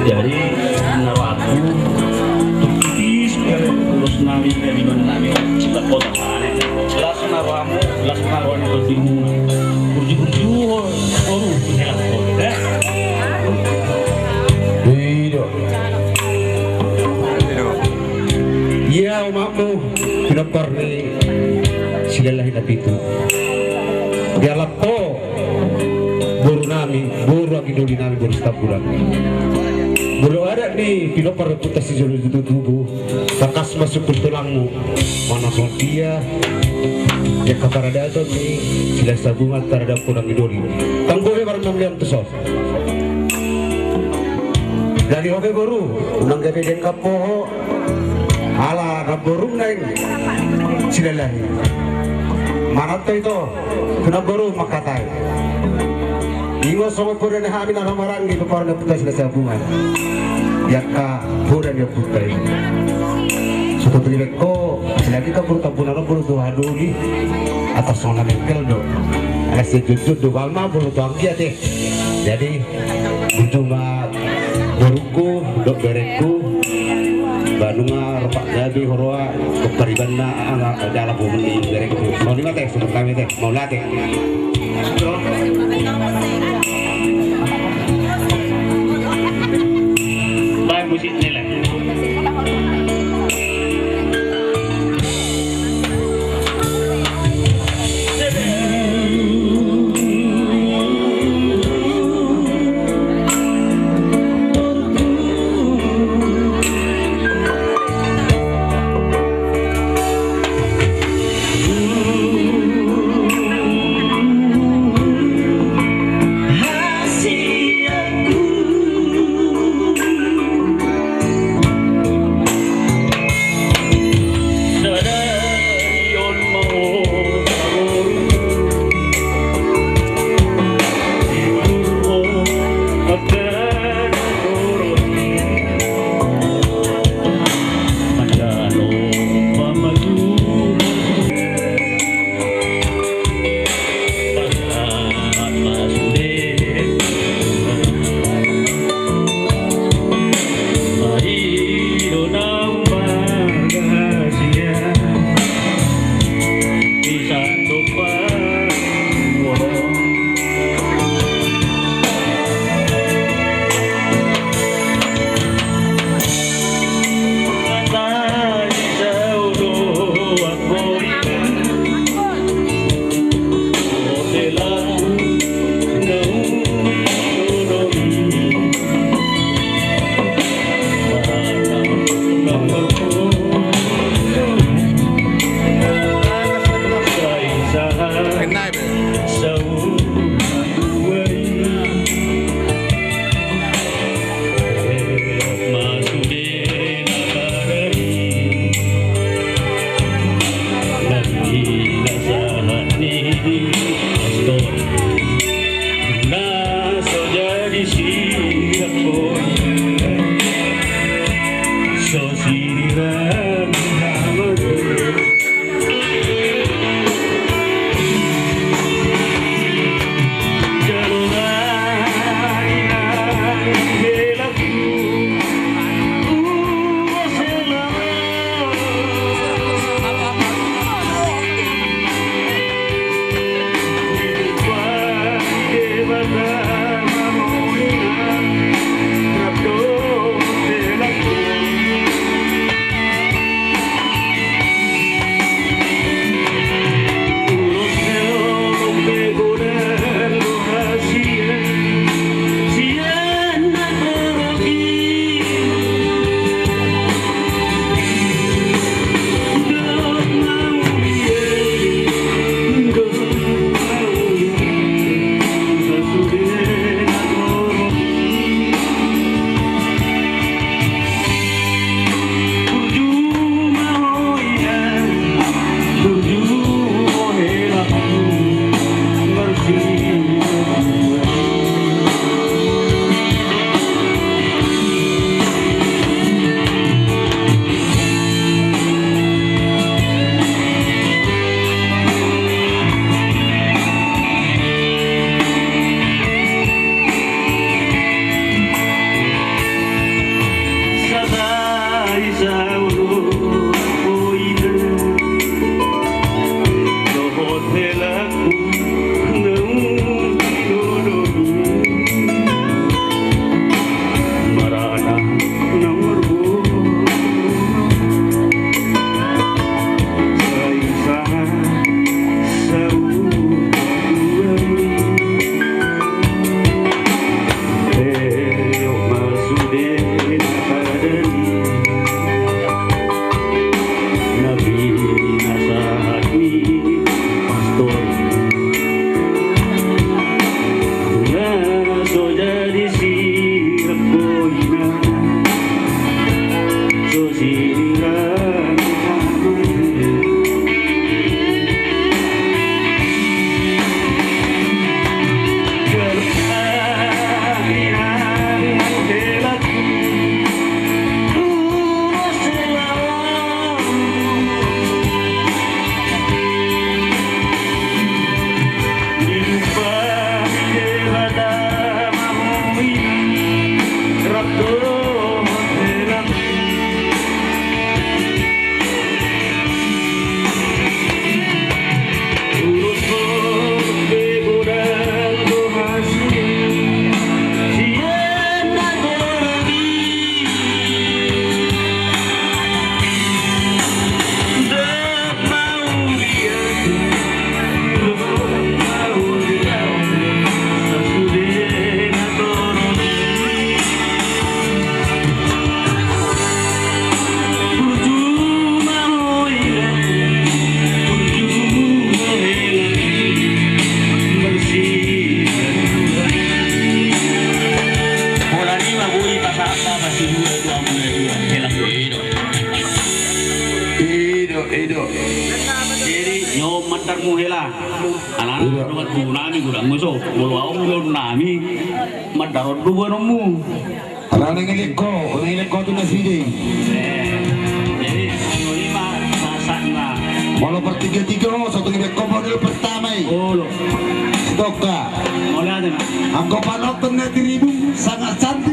Jadi nawaku tipis terus nami dari mana nami cita kota sana. Jelas nawamu, jelas nawamu bertimu. Kurji baru jelas kota. Tidak. Iya umatmu kenapa nih silalah hidup itu. Dia lapo buru nami, buru lagi dulu nami buru setiap bulan. Belum ada nih kenapa reputasi jodoh itu tubuh. Takas masuk ke tulangmu. Mana son dia? Ya kabar ada tuh nih sila sabungan terhadap kurang idoli. Tangguhnya baru 6 liam tuh. Dari hobi baru, unang gabi den kapo, ala naburung neng, silalahi. Mana tuh itu, kena baru makatai. Iwo sama pura nih hamil nama orang di kepala nih putus sudah sabungan. Ya kak, pura nih putai. Suatu terlibat ko, selagi kita pura tabunan pura tuh haduli atas zona bengkel do. Kasih jujur do balma pura tuh angkiat deh. Jadi cuma baruku, dok bereku, Bandunga, Ropak Gabi, Horoa, dokter Ibanna, dalam bumi bereku. Mau lima teh, sebut kami teh, mau latih. Baik musik nilai. Ano ka nami gulang mo so, wala ako gawin nami. Madarot ko ba mo? Ala nangilik ko ito na sige. Jadi, ano lima, sasak na. Walau bertiga-tiga, satu ngilik ko model pertama. Ulo. Doka. Wala din. Ang kapanok na dirimu sangat cantik.